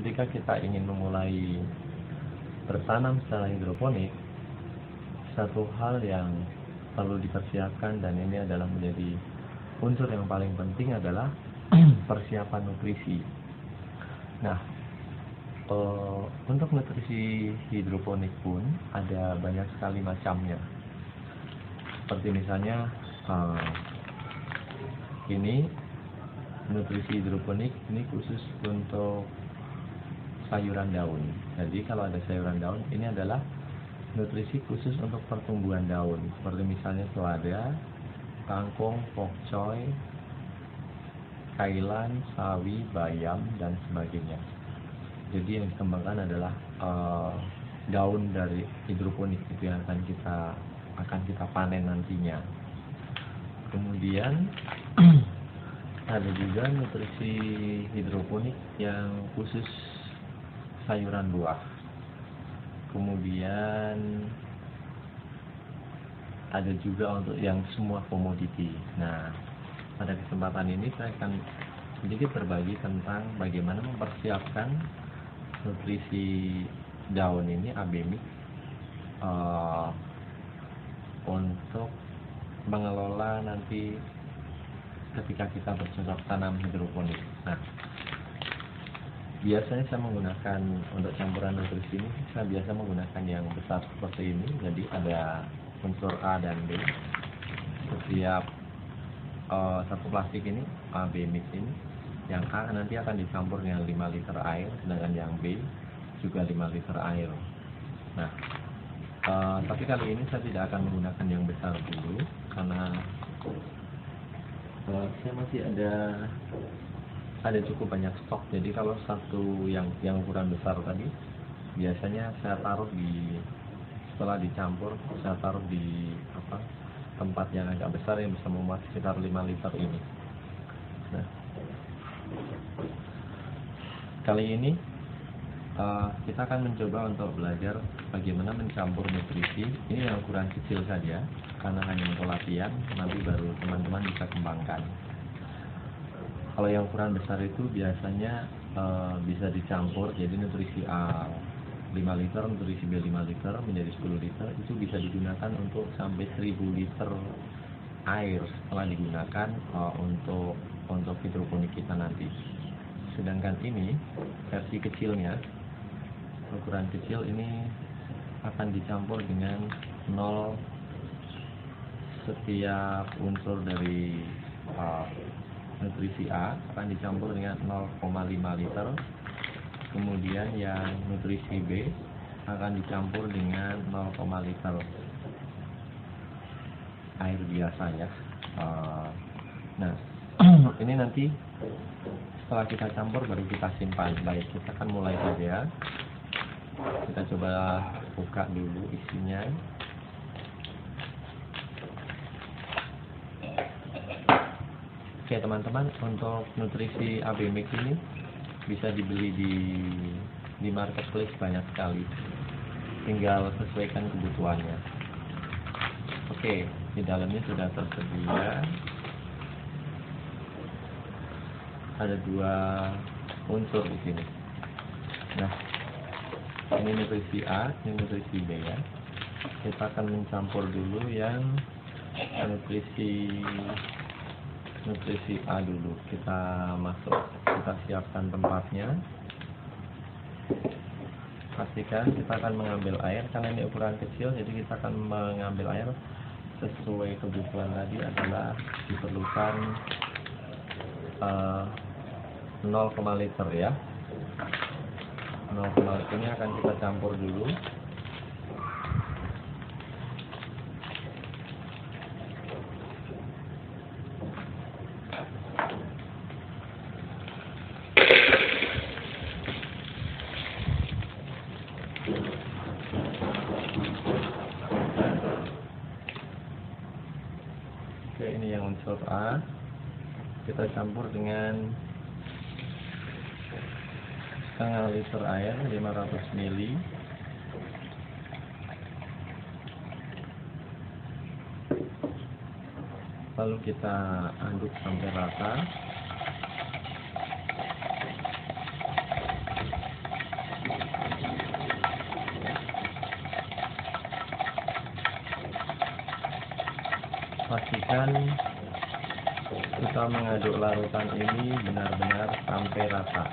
ketika kita ingin memulai bertanam secara hidroponik, satu hal yang perlu dipersiapkan, dan ini adalah menjadi unsur yang paling penting, adalah persiapan nutrisi. Nah, untuk nutrisi hidroponik pun ada banyak sekali macamnya. Seperti misalnya ini nutrisi hidroponik, ini khusus untuk sayuran daun. Jadi kalau ada sayuran daun, ini adalah nutrisi khusus untuk pertumbuhan daun, seperti misalnya selada, kangkung, pokcoy, kailan, sawi, bayam, dan sebagainya. Jadi yang dikembangkan adalah daun dari hidroponik, itu yang akan kita panen nantinya. Kemudian ada juga nutrisi hidroponik yang khusus sayuran buah. Kemudian ada juga untuk yang semua komoditi. Nah, pada kesempatan ini saya akan sedikit berbagi tentang bagaimana mempersiapkan nutrisi daun ini, abemik, untuk mengelola nanti ketika kita bercocok tanam hidroponik. Nah, biasanya saya menggunakan untuk campuran nutrisi ini, saya biasa menggunakan yang besar seperti ini. Jadi ada unsur A dan B. Setiap satu plastik ini, A, B mix ini, yang A nanti akan dicampur dengan 5 liter air, sedangkan yang B juga 5 liter air. Nah, tapi kali ini saya tidak akan menggunakan yang besar dulu, karena saya masih ada cukup banyak stok. Jadi kalau satu yang ukuran besar tadi, biasanya saya taruh setelah dicampur, saya taruh di tempat yang agak besar yang bisa memuat sekitar 5 liter ini. Nah, kali ini kita akan mencoba untuk belajar bagaimana mencampur nutrisi. Ini yang ukuran kecil saja, karena hanya untuk latihan, nanti baru teman-teman bisa kembangkan. Kalau yang ukuran besar itu biasanya bisa dicampur, jadi nutrisi A 5 liter, nutrisi B 5 liter menjadi 10 liter, itu bisa digunakan untuk sampai 1000 liter air setelah digunakan untuk hidroponik kita nanti. Sedangkan ini versi kecilnya, ukuran kecil ini akan dicampur dengan 0, setiap unsur dari nutrisi A akan dicampur dengan 0,5 liter. Kemudian yang nutrisi B akan dicampur dengan 0,5 liter air biasa ya. Nah, ini nanti setelah kita campur baru kita simpan. Baik, kita akan mulai saja. Kita coba buka dulu isinya. Oke teman-teman, untuk nutrisi AB Mix ini bisa dibeli di marketplace banyak sekali, tinggal sesuaikan kebutuhannya. Oke, di dalamnya sudah tersedia, ada 2 unsur di sini. Nah, ini nutrisi A, ini nutrisi B ya. Kita akan mencampur dulu yang nutrisi A dulu. Kita siapkan tempatnya. Pastikan kita akan mengambil air, karena ini ukuran kecil, jadi kita akan mengambil air sesuai kebutuhan tadi, adalah diperlukan 0,5 liter ya. 0,5 liter ini akan kita campur dulu. Oke, ini yang unsur A, kita campur dengan setengah liter air, 500 ml. Lalu kita aduk sampai rata. pastikan kita mengaduk larutan ini benar-benar sampai rata.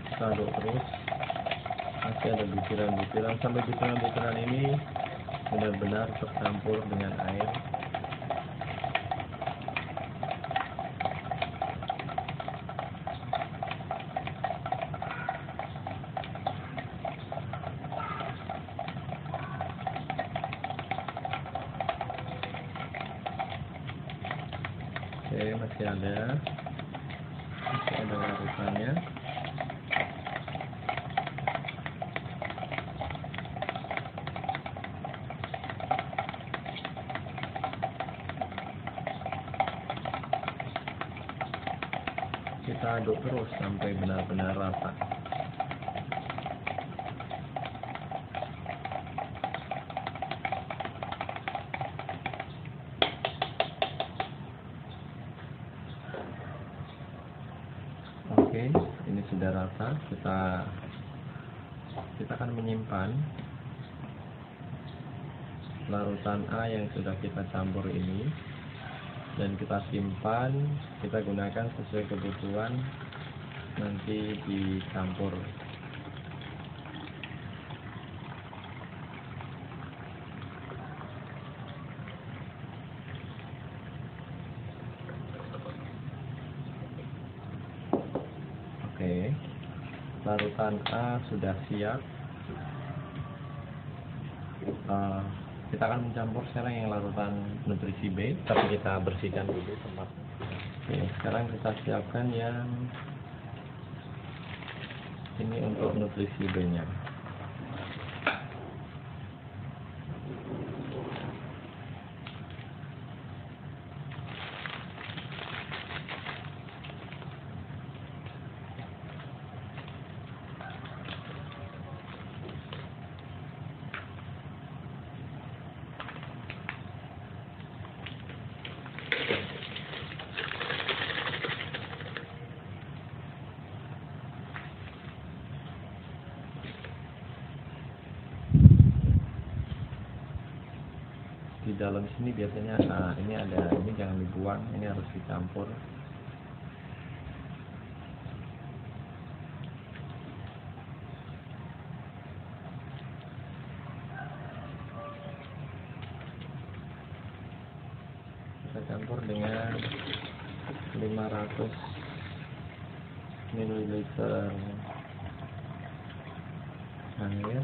Kita aduk terus, masih ada butiran-butiran sampai butiran-butiran ini benar-benar tercampur dengan air. Oke, masih ada larutannya. Kita aduk terus sampai benar-benar rata. Oke, ini sudah rata. Kita akan menyimpan larutan A yang sudah kita campur ini, dan kita simpan, kita gunakan sesuai kebutuhan nanti dicampur. Oke, larutan A sudah siap. Kita akan mencampur sekarang yang larutan nutrisi B, tapi kita bersihkan dulu tempatnya. Oke, sekarang kita siapkan yang ini untuk nutrisi B-nya. Di dalam sini biasanya ini ada, ini jangan dibuang, ini harus dicampur. Kita campur dengan 500 ml air.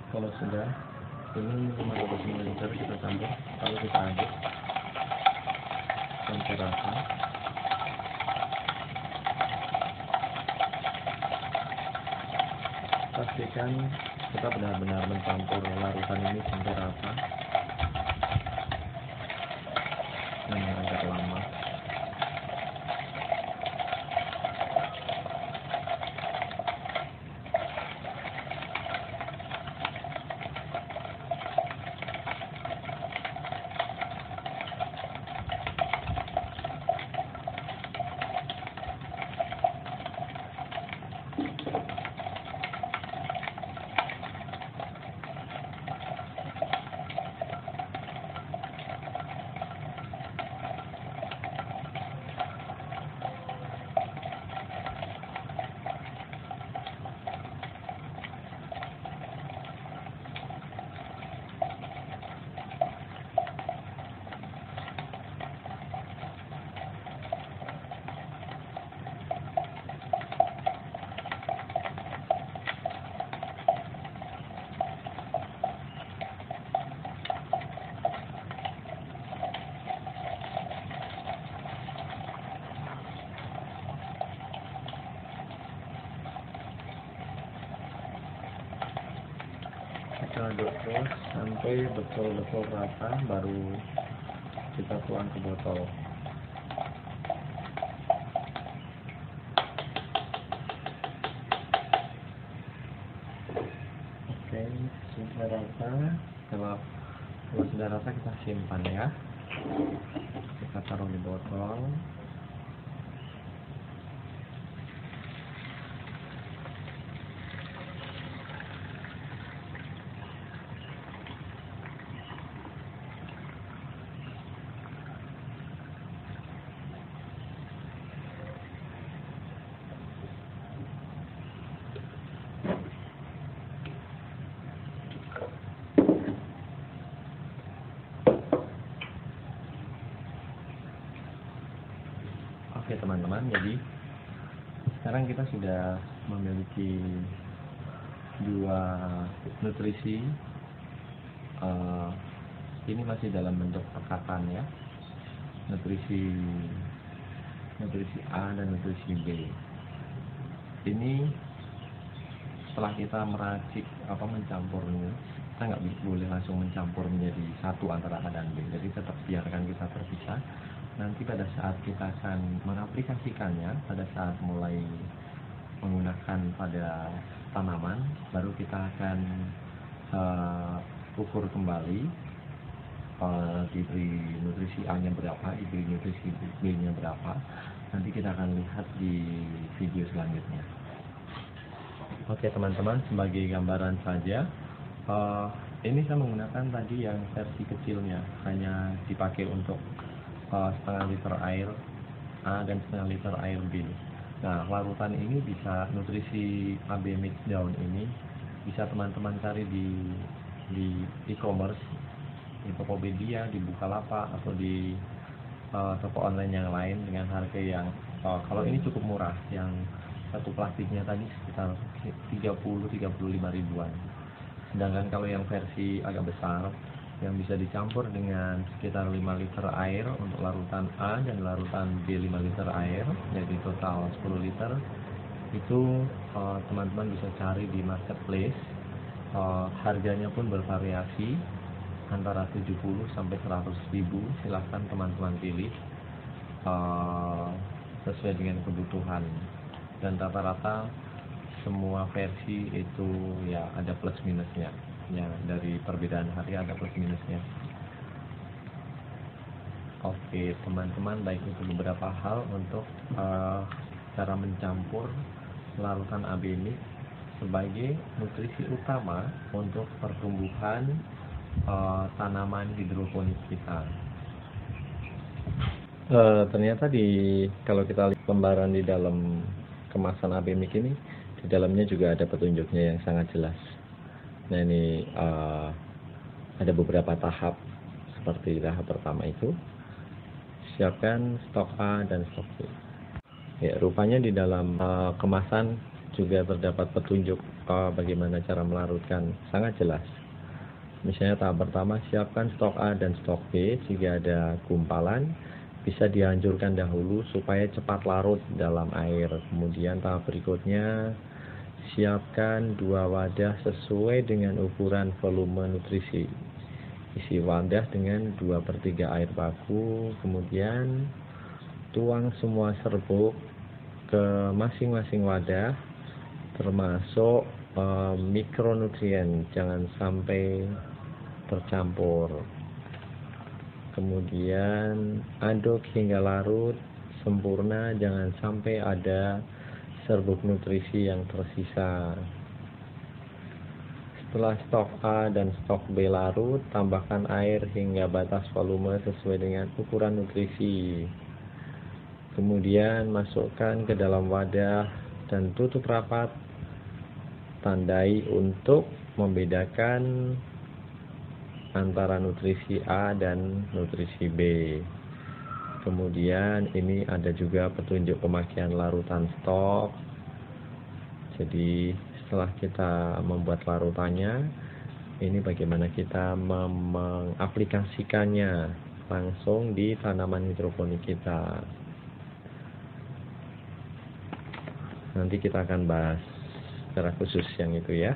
Kalau sudah ini 500 ml kita campur, lalu kita aduk sampai rata. Pastikan kita benar-benar mencampur larutan ini sampai rata. Ini agak lama. Kita aduk terus sampai betul-betul rata, baru kita tuang ke botol. Oke, sudah rata. sudah rata kita simpan ya. Kita taruh di botol. Oke teman-teman, jadi sekarang kita sudah memiliki dua nutrisi. Ini masih dalam bentuk pekatan ya, nutrisi A dan nutrisi B. Ini setelah kita meracik mencampurnya, kita nggak boleh langsung mencampur menjadi satu antara A dan B. Jadi tetap biarkan kita terpisah. Nanti pada saat kita akan mengaplikasikannya, pada saat mulai menggunakan pada tanaman, baru kita akan ukur kembali, diberi nutrisi A nya berapa, diberi nutrisi B nya berapa. Nanti kita akan lihat di video selanjutnya. Oke teman-teman, sebagai gambaran saja, ini saya menggunakan tadi yang versi kecilnya, hanya dipakai untuk setengah liter air A dan setengah liter air B. Nah, larutan ini bisa, nutrisi AB Mix Down ini bisa teman-teman cari di e-commerce, di Tokopedia, di Bukalapak, atau di toko online yang lain dengan harga yang kalau ini cukup murah. Yang satu plastiknya tadi sekitar 30-35 ribuan. Sedangkan kalau yang versi agak besar, yang bisa dicampur dengan sekitar 5 liter air untuk larutan A dan larutan B 5 liter air, jadi total 10 liter, itu teman-teman bisa cari di marketplace. Harganya pun bervariasi antara 70 sampai 100 ribu. Silahkan teman-teman pilih sesuai dengan kebutuhan, dan rata-rata semua versi itu ya ada plus minusnya ya, dari perbedaan harga ada plus minusnya. Oke teman-teman, baik itu beberapa hal untuk cara mencampur larutan AB ini sebagai nutrisi utama untuk pertumbuhan tanaman hidroponik kita. Ternyata kalau kita lihat lembaran di dalam kemasan AB Mix ini, di dalamnya juga ada petunjuknya yang sangat jelas. Nah ini ada beberapa tahap. Seperti tahap pertama itu, siapkan stok A dan stok B. Ya, rupanya di dalam kemasan juga terdapat petunjuk bagaimana cara melarutkan, sangat jelas. Misalnya tahap pertama, siapkan stok A dan stok B. Jika ada gumpalan, bisa dihancurkan dahulu supaya cepat larut dalam air. Kemudian tahap berikutnya, siapkan 2 wadah sesuai dengan ukuran volume nutrisi. Isi wadah dengan 2/3 air baku. Kemudian tuang semua serbuk ke masing-masing wadah, termasuk mikronutrien, jangan sampai tercampur. Kemudian aduk hingga larut sempurna, jangan sampai ada serbuk nutrisi yang tersisa. Setelah stok A dan stok B larut, tambahkan air hingga batas volume sesuai dengan ukuran nutrisi. Kemudian masukkan ke dalam wadah dan tutup rapat. Tandai untuk membedakan antara nutrisi A dan nutrisi B. Kemudian ini ada juga petunjuk pemakaian larutan stok. Jadi setelah kita membuat larutannya, ini bagaimana kita mengaplikasikannya langsung di tanaman hidroponik kita. Nanti kita akan bahas secara khusus yang itu ya.